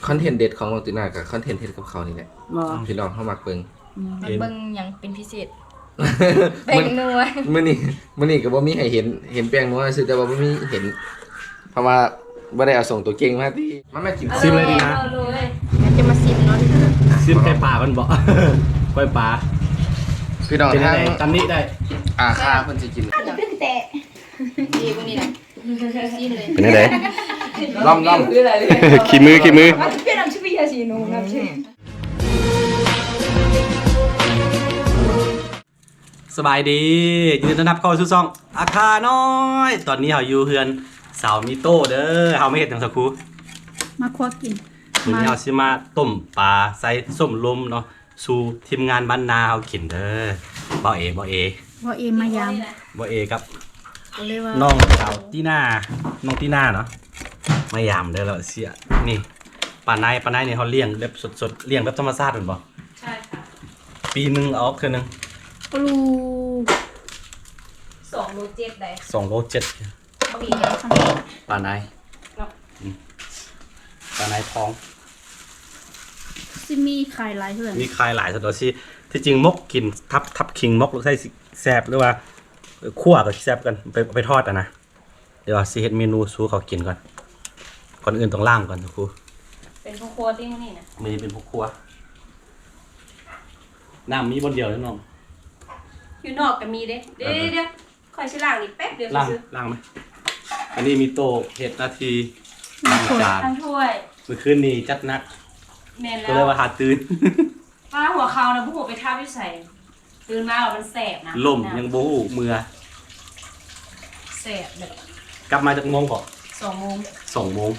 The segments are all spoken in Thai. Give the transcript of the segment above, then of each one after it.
คอนเทนต์เด็ดของน้องตินากับคอนเทนต์เฮ็ดกับเขานี่แหละ บ่ พี่น้องเข้ามักเบิ่ง มันเบิ่งหยังเป็นพิเศษแป้งนัว มื้อนี้ก็บ่มีให้เห็นแป้งนัวซื่อแต่ว่าบ่มีเห็นเพราะว่าบ่ได้เอาส่งตัวเก่งมาติมันมากิน ซิมเลยดีนะ งั้นจะมาซิมเนาะ ซิมไก่ป่ามันบ่ ก้อยป่า พี่น้อง เป็น ทาง ไงจำนี้ได้ ค่าเพิ่นสิกิน แต่ดีพวกนี้นะซิมเลย เป็นไง ล้อม ขี้มือ เป็นน้ำชิบิยาสีนูน้ำชิ สบายดียินดีต้อนรับเข้าสู่ช่องอาคาน้อยตอนนี้เราอยู่เฮือนสาวมิโต้เด้อเฮาไม่เฮ็ดหยังสักครู่ มาควักกิน มื้อนี้เฮาสิมาต้มปลาใส่ส้มลมเนาะสู่ทีมงานบ้านนาเฮากินเด้อบ่เอ ว่าเอมายาม บ่เอกับ ก็เลยว่า น้องสาวตีน่าน้องตีน่าเนาะมายามเด้อแล้วเสียนี่ปลาในนี่เขาเลี้ยงแบบสดๆเลี้ยงแบบธรรมชาติเหมือนบ่ ใช่ค่ะ ปีนึงเอาออกเทื่อนึง ปลู 2 โลเจ็ดได้ 2 โล 7 ปี ปลาในปลาในท้อง ซิมีขายหลายเพื่อน มีคลายหลายสตัวที่ที่จริงมกกินทับคิงมกหรือใส่แซ่บหรือว่าคั่วกับแซ่บกันไปทอดอ่ะนะเดี๋ยวสิเฮ็ดเมนูสู้เขากินก่อนก่อนอื่นต้องล้างก่อนทุกครู เป็นพวกครัวที่นี่นะ มีเป็นพวกครัวน้ำมีบนเดียวแล้วน้อง อยู่นอกก็มีเด้เดี๋ยวคอยชิล่างนี่แป๊บเดียว ล้าง ซื้อ ล้างไหมอันนี้มีโต๊ะเฮ็ดนาทีล้างจาน ทั้งถ้วย เมื่อคืนนี้จัดหนัก แม่น ก็ แล้ เลยว ว่าหาตื่น ป้าหัวเขานะผู้หัวไปทับอยู่ใส่ตื่นมาแล้วมันแสบนะ ล่มยังบ่ฮู้เมื่อ แสบแบบ กลับมาจากโมงก่อน 2 โมง 2 โมง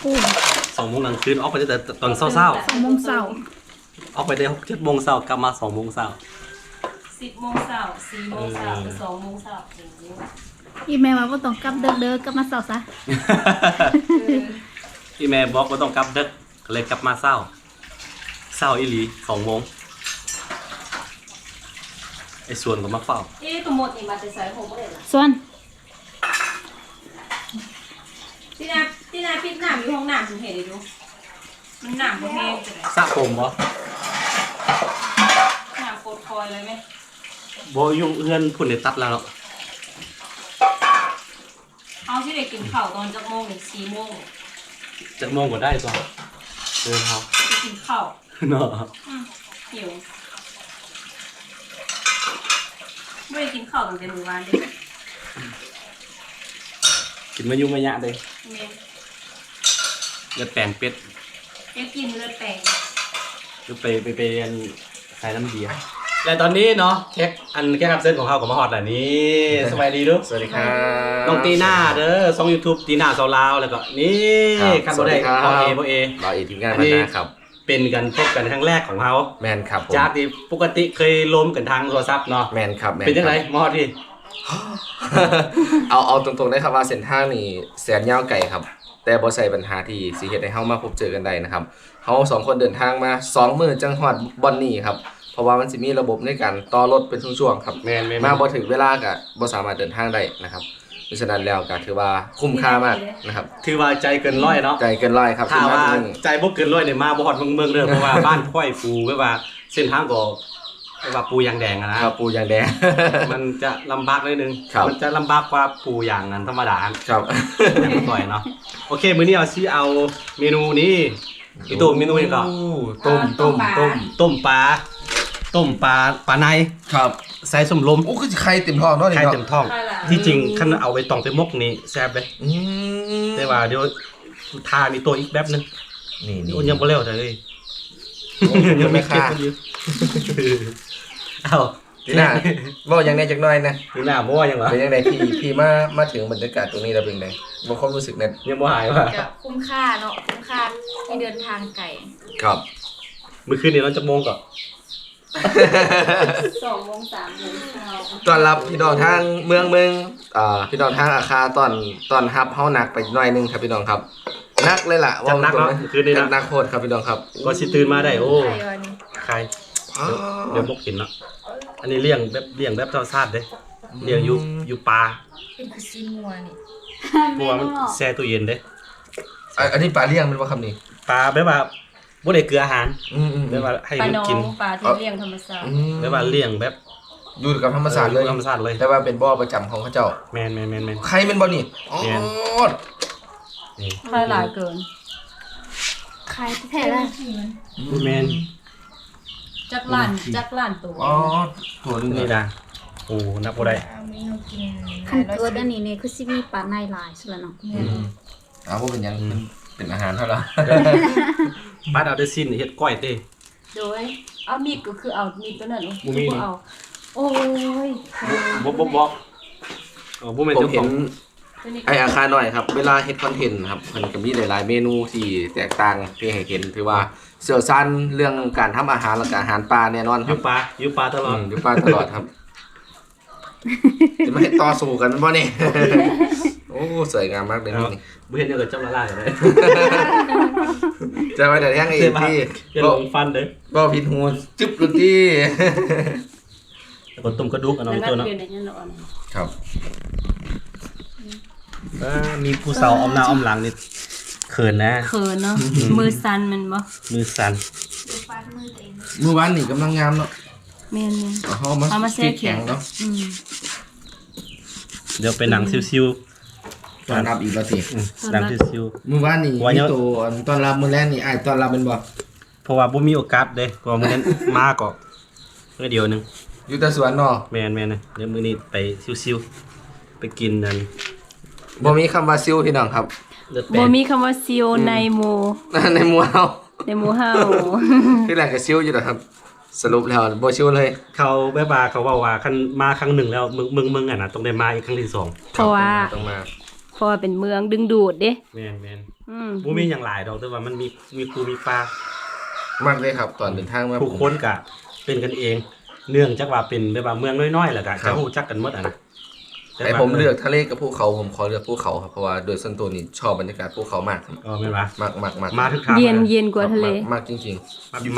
โอ้ 2 โมงกลางคืนออกไปแต่ตอนเช้า 2 โมงเช้า ๆออกไปได้6 7 โมงเช้ากลับมา2 โมงเช้า 10 โมงเช้า4 โมงเช้าหรือ2 โมงเช้าอย่างนี้ อีแม่ว่าบ่ต้องกลับเด้อกลับมาเช้าซะ ที่แม่บอกว่าต้องกลับดึกก็เลยกลับมาเช้าอีหลี2 โมงไอ้ส่วนก็มาเฝ้า ตัวหมดนี่มาแต่ใส่ผมบ่ได้ล่ะ ส่วน ที่นาปิดน้ำอยู่ห้องน้ำถึงเห็นได้ดูมันน้ำบ่แห้งจังได๋ สระผมบ่ น้ำโคตรคอยเลยไหม บ่อยู่เฮือนพุ่นได้ตัดแล้วเนาะ เอาสิได้กินข้าวตอนจักโมงนี่4 โมง จักโมงก็ได้ตัวเดินเฮา ไปกินข้าว เนาะ หิวไม่ได้กินข้าวตั้งแต่มื้อวานเด้ กินมายุ่มายะเด้ แม่ เลือดแปลงเป็ด อยากกินเลือดแปลง หรือไปเรียนขายน้ำเบียร์และตอนนี้เนาะแขกรับเชิญของเฮาก็มาฮอดแล้วนี่สบายดีเด้อ สวัสดีครับ น้องตีน่าเด้อช่อง YouTube ตีน่าเซาลาวแล้วก็นี่คันบ่ได้บ่เอ เราเอทีมงานพัฒนาครับ เป็นกันพบกันครั้งแรกของเฮา แมนครับผม จากที่ปกติเคยล้มกันทางโทรศัพท์เนาะ แมนครับแมน เป็นจังไดมอที่ เอาตรงๆได้ครับว่าเส้นทางนี่แสนยาวไกลครับ แต่บ่ใส่ปัญหาที่สิเฮ็ดให้เฮามาพบเจอกันได้นะครับเฮา2คนเดินทางมา2มื้อจังฮอดบ่อนนี้ครับเพราะว่ามันสิมีระบบในการต่อรถเป็นช่วงๆครับ แม่น มาบ่ถึงเวลาก็บ่สามารถเดินทางได้นะครับเพราะฉะนั้นแล้วก็ถือว่าคุ้มค่ามากนะครับ ถือว่าใจเกินร้อยเนาะ ใจเกินร้อยครับ ถ้าว่า ที่ม ใจบ่เกินร้อยเนี่ยมาบ่ฮอดเมืองเด้อเพราะว่าบ้านค่อยฟูแบบว่าเส้นทางก็แบบว่าปูยางแดงอะนะครับ ปูยางแดง มันจะลำบากนิดนึง ครับ มันจะลำบากกว่าปูยางนั้นธรรมดา ครับ ต่อยเนาะโอเคมื้อนี้เอาสิเอาเมนูนี้อีตัวเมนูนี้ก็ ต้ม ต้มปลาใน ครับ ใส่ส้มลม โอ้คือไข่เต็มท้องเนาะนี่ ไข่ เนาะ เต็มท้อง ที่จริงคันเอาไปตองไปมกนี่แซ่บเลย อืม แต่ว่าเดี๋ยวทานี่ตัวอีกแบบนึง นี่ โอ้ยังบ่แล้วแต่เลย ยังไม่ค่า อยู่เอา นี่น่ะบอกอย่างใดจักหน่อยนะ นี่หน้าบ่ยังวะ เป็นยังไงพี่มาถึงบรรยากาศตรงนี้แล้วเป็นไงบอกความรู้สึกเนี่ย ยังบ่หายว่ะ จะคุ้มค่าเนาะคุ้มค่าที่เดินทางไกล ครับ มื้อคืนนี้เราจะโมงก่อน 2 โมง 3 โมงเช้า ต้อนรับพี่น้องทางเมืองพี่น้องทางอาคาตอนรับเฮาหนักไปหน่อยนึงครับพี่น้องครับนักเลยล่ะ จังนักเนาะคืนนี้ นั นะ กนักโคตรครับพี่น้องครับ ก็สิตื่นมาได้โอ้ ใครวะนี่ ใครเดี๋ยวมกกินเนาะอันนี้เลี้ยงแบบธรรมชาติเด้เลี้ยงอยู่ป่า เป็นคือซีมัวนี่ เพราะว่ามันแช่ตู้เย็นเด้ อันนี้ปลาเลี้ยงมันว่าคำนี้ ปลาแบบว่าบ่ได้เกลืออาหาร อืม แบบว่าให้ ปลา มัน น้อง กิน ปลาที่เลี้ยงธรรมชาติ แบบว่าเลี้ยงแบบ อยู่กับธรรมศาสตร์เลย ธรรมชาติเลย แต่ว่าเป็นบ่อประจำของเขาเจ้า แม่น ใครเป็นบ่นี่อ๋อ แม่น นี่ ใช่หลายเกิน ขายแท้ๆเลย แม่น จักล้านตัว อ๋อตัวนึง นี่ นี่ นะโอ้นับบ่ได้ คันเกิดอันนี้เนี่ยคือสิมีปลาในหลายสุดแล้วเนาะ เอาว่าเป็นหยังมันเป็นอาหารเท่าไหร่ ปลาเอาได้สิ้นเฮ็ดก้อยเต้ โดยเอามีดก็คือเอามีดตัวนั้น บ่มีนี่ เอาโอ้ย บ่บ่แม่น ผม เจ้าข เห็ อง น ตัวนี้ ไออาคารหน่อยครับ เวลาเฮ็ดคอนเทนต์ครับมันก็มีหลายๆเมนูที่แตกต่างที่ให้เห็นถือว่าเสี่ยวซันเรื่องการทำอาหารและก็อาหารปลาแน่นอน อ ครั ยู่ บ ปลาอยู่ปลาตลอด อยู่ปลาตลอดครับ จะไม่ให้ต่อสู้กันบ่นี่ โอ้สวยงามมากเลยนี่ บ่เห็นเดี๋ยวก็จับละลายเลย จะไปแต่แท่งเอ เสื้ ง อผ้า ที่ เดี๋ยวลงฟันเด้อ บ่ผิดหูจึ๊บลูกที่ แล้วก็ต้มกระดูกอันน้อง แล้ว ตัว ก็ เนาะ เปลี่ยนได้ยังเนาะ ครับ มีผู้สาวอ้อมหน้าอ้อมหลังนี่เขินนะ เขินเนาะมือสั่นมันบ่ มือสั่น เมื่อวานนี่กำลังงามเนาะ แม่น เอามาแช่แข็งเนาะ อืม เดี๋ยวไปหนังซิว ตอนรับอีกแล้วสิ ๆหนังซิว เมื่อวานนี่ ว่า มี เยอะ ตัวตอนรับมื้อแรกนี่อ้ายตอนรับเป็นบ่ ๆเพราะว่าบ่มีโอกาสเด้เพราะว่ามื้อนั้นมาก็เมื่อเดียวหนึง อยู่แต่สวนเนาะ แม่นนะเดี๋ยวมื้อนี้ไปซิวๆไปกินนั่น บ่มีคำว่าซิวพี่น้องครับ เลือดแปล บ่ ง มีคำว่าซีโอในหมู่ ในหมู่เฮา ในหมู่เฮา ที่แรกก็ซิวอยู่นะครับ สรุปแล้วบ่ซิวเลย เขาแบบว่าเขาว่าคันมาครั้งหนึ่งแล้วมึงอ่ะนะต้องได้มาอีกครั้งที่สอง เพราะว่า ต้องมา เพราะว่าเป็นเมืองดึงดูดเด้ แม่น อืม บ่มีหยังหลายดอกแต่ว่ามันมีครูมีปลาม ากเลยครับ ตอนเดินทางมา ผู้คนก็เป็นกันเอง เนื่องจากว่าเป็นแบบว่าเมืองน้อยๆแหละก็ ครั จะ บ ฮู้จักกันหมดอ่ะนะแต่ ไอ้ ว่า ผมเลือกทะเลกับภูเขาผมขอเลือกภูเขาครับเพราะว่าโดยส่วนตัวนี่ชอบบรรยากาศภูเขามากครับ อ๋อแม่นว่าม าก มาทุกทาง เย็น แล้ว เย็นกว่าทะเล มากจริง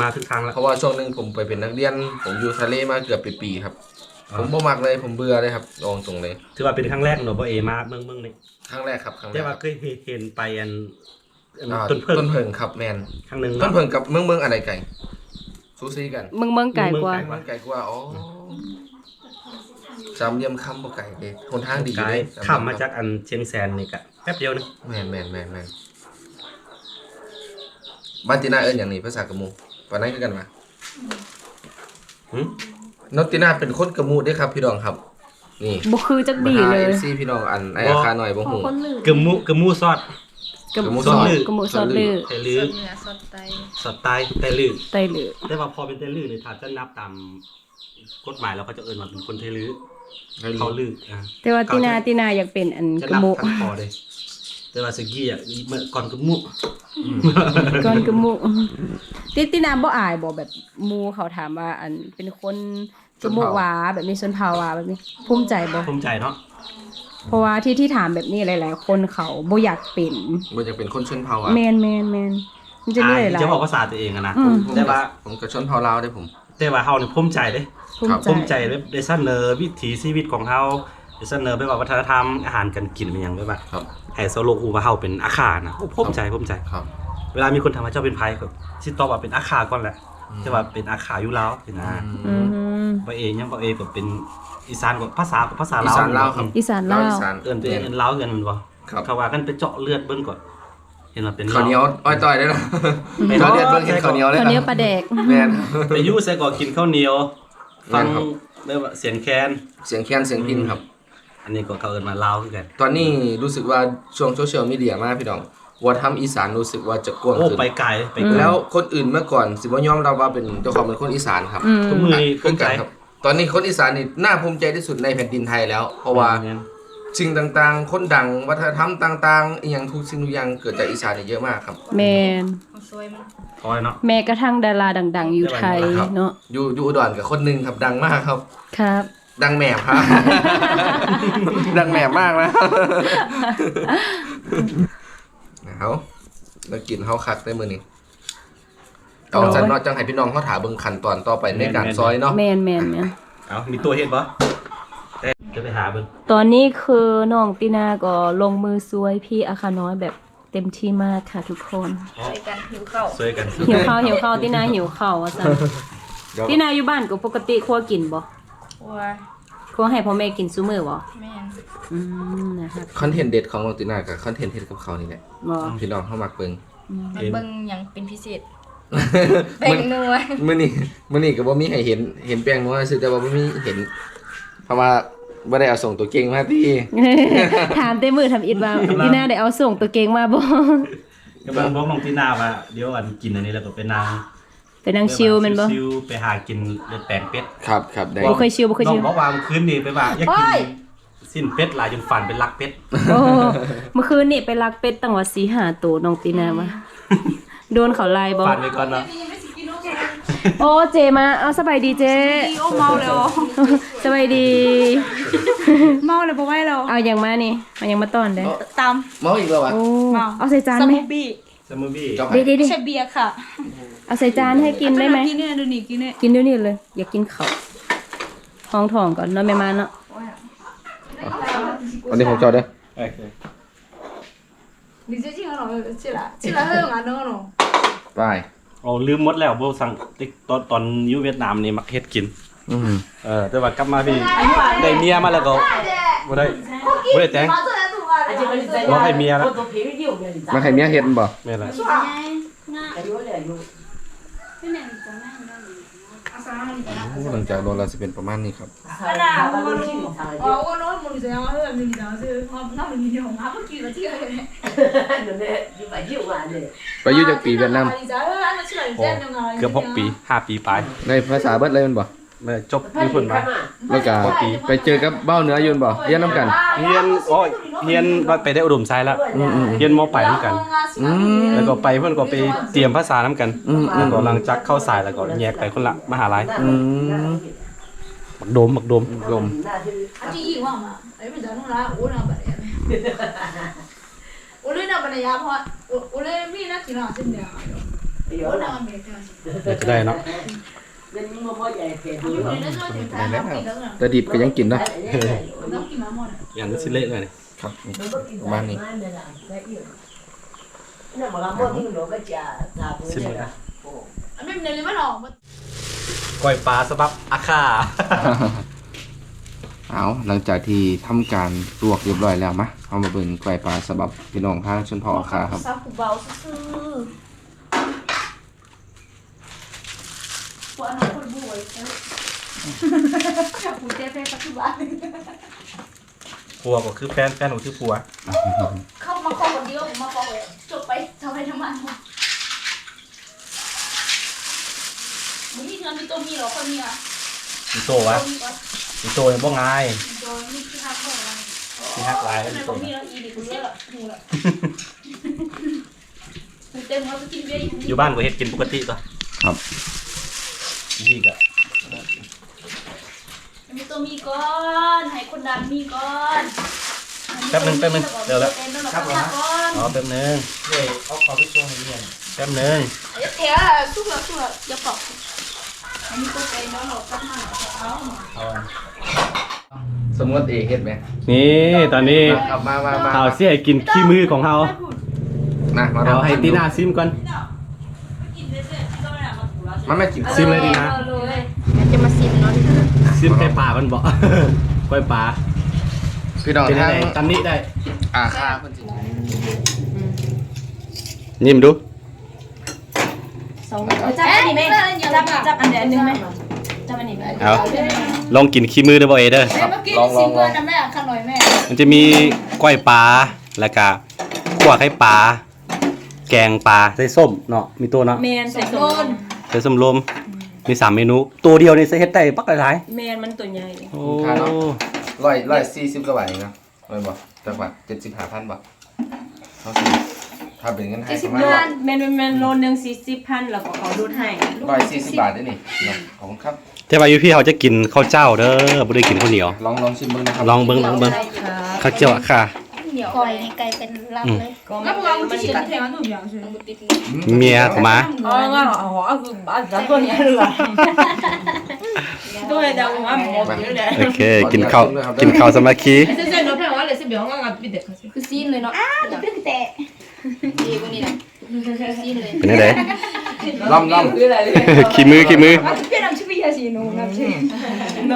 มาทุกทาง ๆ แล้ว เพราะว่าช่วงหนึงผมไปเป็นนักเรียน ผมอยู่ทะเลมาเกือบเป็นปีครับ ผมบ่มักเลยผมเบื่อเลยครับลองตรงเลย ถือว่าเป็นครั้งแรกเนาะบ่เอมาเมืองนี่ ครั้งแรกครับครั้งแร แต่ ก ว่าเคยเห็นไปอัน อ่า ต้นเพิ่ง ต้นเพิงครับแมน ครั้งหนึง ต้นเพิงกับเมืองอะไรไก่ซูซี่กัน เมืองไกลกว่า เมืองไก่กว่าอ๋อสามเหลี่ยมคำบ่ไก่เด้หนทางดี ไกล เลย ข้ามมาจากอันเชียงแสนนี่ก็แป๊บเดียวนึง แมนบ้านตีน่าเอิ้นอย่างนี้ภาษากะมูปานนั้นคือกันมา หึ นอตติน่าเป็นคนกะมูเด้ครับพี่น้องครับ นี่ บ่คือจักดีเลย มาหา FC พี่น้องอันไอ้อาคาหน่อยบ่ พอ ฮู้ คนลืม กะมูซอด กับ กะหมู ซอด ซอส ลือกะหมูซอดลือ ไตลือ เนื้อสดไต สไตล์ไตลือ ไตลือ แต่ว่าพอเป็นไตลือเนี่ยถ้าจะนับตามกฎหมายแล้วเขาจะเอิ้นว่าเป็นคนไทลือเขาลืออ่ะ แต่ว่าตินาอยากเป็นอัน จะ กะ นับ หมู ทั้งพอเลยแต่ว่าสกี้อ่ะเมื่อก่อนกะมู ก่อนกะหมูตินาบ่อายบ่แบบหมู่เขาถามว่าอันเป็นคนกะหมูหวาแบบนี้ชนเผ่าหวาแบบนี้ภูมิใจบ่ ภูมิใจเนาะ เพราะว่าที่ถามแบบนี้หลายๆคนเขาบ่อยากเป็น บ่อยากเป็นคนชนเผ่าอ่ะ แม่นมันจะมีหลาย จะบอกภาษาตัวเองอะนะ อืม แต่ว่า ผมกับชนเผ่าลาวได้ผม แต่ว่าเฮาเนี่ยภูมิใจเด้ ๆภูมิใจ ภูมิใจได้เสนอวิถีชีวิตของเฮาได้เสนอไปว่าวัฒนธรรมอาหารการกินเป็นหยังไปว่า ครับ ให้โซโลฮูว่าเฮาเป็นอาขานะโอ้ภูมิใจ ครับ เวลามีคนถามว่าเจ้าเป็นไผก็สิตอบว่าเป็นอาขาก่อนแหละแต่ว่าเป็นอาขาอยู่ลาวสินะ อืม บ่เองยังบ่เองก็เป็นอีสานก็ภาษาอีลาว สานลาวครับ อีสานลาว อีสาน เอิ้นตัวเองเอิ้นลาวเอิ้นมันบ่ ครับ เขาว่ากันไปเจาะเลือดเบิ่งก่อนเห็นว่าเป็น ข้าวเหนียวอ้อยต่อยได้เนาะ ไป เขา เนาะ เรียนเบิ่งเห็นข้าวเหนียวเลย ข้าวเหนียวปลาแดก แม่น ไปอยู่ใส่ก็กินข้าวเหนียวฟัง แม่นครับ เรียกว่าเสียงแคน เสียงแค้นเสียงพินครับ อันนี้ก็เขาเอิ้นว่าลาวคือกัน ตอนนี้รู้สึกว่าช่วงโซเชียลมีเดียมากพี่น้องวัฒนธรรมอีสานรู้สึกว่าจะกว้าง โอ้ ขึ้น ไปไกลไปไกล แล้วคนอื่นเมื่อก่อนสิบ่ยอมรับว่าเป็นเจ้าของเป็นคนอีสานครับ ทุกมือนี่ภู คือ มิใจ กันครับ ตอนนี้คนอีสานนี่น่าภูมิใจที่สุดในแผ่นดินไทยแล้ว เพราะว่าสิ่งต่างๆ คนดังวัฒนธรรมต่างๆอีหยังทุกสิ่งทุกอย่างเกิดจากอีสานนี่เยอะมากครับ แม่น คอยเนาะ แม้กระทั่งดาราดังๆ อยู่ไทย ครับ เนาะ อยู่อุดรกับคนหนึงครับดังมากครับ ครับ ดังแหมบครับ ดังแหมบมากนะเอาแล้วกินเฮาคักได้มื้อนี้เอาจันเนาะจังให้พี่น้องเขาถาเบิ่งขั้นตอนต่อไปในการซอยเนาะ แม่น เอามีตัวเฮ็ดบ่จะไปหาเบิ่ง ตอนนี้คือน้องตินาก็ลงมือซวยพี่อาคาน้อยแบบ เต็มที่มากค่ะทุกคน ช่วยกันหิวข้าว ช่วยกัน หิวข้าวตินาหิวข้าวว่าซั่นตินาอยู่บ้านก็ปกติครัวกินบ่ ว่า ครัวให้พ่อแม่กินซุมื้อบ่ แม่น นะคะ คอนเทนต์เด็ดของน้องตินากับคอนเทนต์เฮ็ดกับเขาวนี่แหละ บ่ พี่น้องเข้ามักเบิ่ง มันเบิ่งหยังเป็นพิเศษแบ่งนัว มื้อนี้ก็บ่มีให้เห็นแป้งนัวซื่อแต่ว่าบ่มีเห็น เพราะว่าบ่ได้เอาส่งตัวเก่งมาติ ถามเต้มือทำอิดว่าตินาได้เอาส่งตัวเก่งมาบ่ กำลังบอกน้องตีนาว่าเดี๋ยวอันกินอันนี้แล้วก็ไปนั่ง ไปนั่งชิลแม่นบ่ ชิลไปหากินเลือดแปลงเป็ด ครับได้ บ่เคยชิลบ่เคย น้อ ชิ ง ล บอกว่าเมื่อคืนนี่ไปว่าอยากกินสิ้นเป็ดหลายจนฝันเป็นลักเป็ด โอ้เมื่อคืนนี่ไปลักเป็ดตั้งว่า4-5ตัวน้องตินาว่าโดนเขาไล่บ่ ฝันไปก่อนเนาะ โอ้เจมาเอาสบายดีเจ โอ้เมาแล้ว สบายดี เมาแล้วบ่ไหวแล้ว เอาอย่างมานี่เอาอย่างมาต้อนเด้ ตาม เมาอีกแล้ววะ โอ้เอาใส่จาน ส ไหม มูบี้ สมูบี้ เจ้า เดี๋ยว ใช่เบียร์ค่ะ ๆเอาใส่จานให้กินได้ไหม กินเนี่ยดูนี่กินเนี่ย กินเดี๋ยวนี้เลย อยากกินข้าวท้องท้องก่อนเนาะแม่มาเนาะ อันนี้ของเจ้าเด้อ โอเค 你最近很老起来很晚的了。 ไป เอาลืมหมดแล้วบ่สั่งตอนอยู่เวียดนามนี่มักเฮ็ดกิน แต่ว่ากลับมาพี่ได้เมียมาแล้วก็บ่ได้แต่งบ่ให้เมียแล้ว มาให้เมียเฮ็ดบ่ แม่นล่ะ หลังจากโดนแล้วสิเป็นประมาณนี้ครับ 我那我们这样，我们这样是，那么你用，俺不记得这个。 ไปอยู่จากปีเวียดนาม โอ้เกือบ6 ปี 5 ปีปลาย ในภาษาเบิดเลยแมันบ่ แม่จบญี่ปุ่นมา แล้วก็ไปเจอกับเบ้าเหนืออยู่บ่เรียนนํกัน เฮียนว่าไปได้อุดมไซด์แล้วเฮียนมปลายนำกัน แล้วก็ไปเพิ่นก็ไปเตรียมภาษานำกันแล้วก็หลังจากเข้าสายแล้วก็แยกไปคนละมหาลัยบักโดม ลม 记忆忘了，哎，没找弄来，我那本来。我那本来也怕，我那米那几两真的啊，我那没这样。 เดี๋ยวจะได้เนาะ 你那时候挺惨，那比那个， แต่ดิบก็ยังกินได้ 那比蛮好的。 อย่างนี้สิเละเลยนี่ ครับประมาณนี้ สิเละ ไม่เป็นไรไม่หรอก ก้อยปลาสบับอาคา เอาหลังจากที่ทำการลวกเรียบร้อยแล้วมะเอามาเบิ่งไก่ปลาสบับพี่น้องทางชนเผ่าอาคาครับ ซาคูเบาซื่อว่าน้องคนบุ้ยคุณเจ๊เป็นปัจจุบัน ผัวก็คือแฟนก็คือผัว เข้ามาขอคนเดียวมาขอจบไปทำไมทำไมมึงมีเงินมีตัวมีหรอคนมีอ่ะ มีโตวะมีโตยังบ่ง่าย ตัวมีที่ฮักบ่อะไร มีฮักหลายแล้ว ทำไม มีโต บ่มีแล้วอีดิกูเยอะหูละเต็มแล้วไปกินเบียร์ อยู่บ้านก็เฮ็ดกินปกติตัว ครับ นี่ก็ มีตัวมีก่อนให้คนดังมีก่อน แป๊บนึงเดี๋ยวแล้ว ครับผม อ๋อแป๊บนึง เอาขอไปชงให้เรียน แป๊บนึง เดี๋ยวสุกแล้วอย่าปอกอันนี้ก็เป็นแล้วเราตั้งมาเอา สมมติเอเฮ็ดไหม นี่ตอนนี้ ครับมา ข่าวสิให้กินขี้มือของเฮา มา เอาให้ตีน่าซิมก่อน มันไม่กิน ซิมเลยดีนะ จะมาซิมเนาะ ซิมไก่ป่ามันบ่ ก้อยปลา พี่น้อง เป็น ทา ไง ง ตำนี้ได้ อาคาเพิ่นสิ นิ่มดู จับอันนี้ไหมจับอันเดียวอันนึงไหมจับอันนี้ไหม เอาลองกินขี้มือเด้อบ่เอเด้อ เมื่อกี้ซิมเบอร์นะแม่ขนอยแม่ มันจะมีก้อยปลาแล้วก็ขั่วไข่ปลาแกงปลาใส่ส้มเนาะมีตัวเนาะ แมนใส่สม ใส่ส้มลมมี3เมนู ตัวเดียวนี่ใส่เฮ็ดได้ปักหลาย แมนมันตัวใหญ่ ๆโอ้ 140กว่าบาทเองนะแม่นบ่จักบาท75,000บ่เฮาสิถ้าเป็นเงินไทยประมาณ แมนโลนึง40,000แล้วก็เขาดูดให้ 140 บาทได้นี่นะขอบคุณครับ แต่ว่าอยู่พี่เขาจะกินข้าวเจ้าเด้อบ่ได้กินข้าวเหนียว ลองชิมเบิ่งนะครับ ลองเบิ่งข้าวเจียวอะค่ะ ก่อยไก่เป็นลำเลย แล้วพวกเราจะกิน เมียของมา อ๋องั้นอ๋อคือบ้านจัดตัวนี้เลยตัวเดียวงั้นหมดเลย โอเคกินข้าวสามัคคี เส้นๆเราแพงว่าเลยสิเบียงงั้นปิดเด็ก คือซีนเลยเนาะตึ้งแต่ ดีกว่านี้นะซีเลย เป็นไง ล่ำ ขี้มือ เป็นน้ำชื่อพี่ยาสีนูน้ำชื่อโน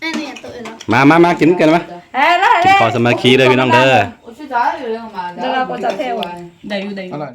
อันนี้ตัวอื่นแล้ว มากินกันมา เอ้ยแล้ว กินข้าวสามัคคีเด้อพี่น้องเด้อ 我去找有人嘛， แล้วเราก็จะเทวได้อยู่ อร่อย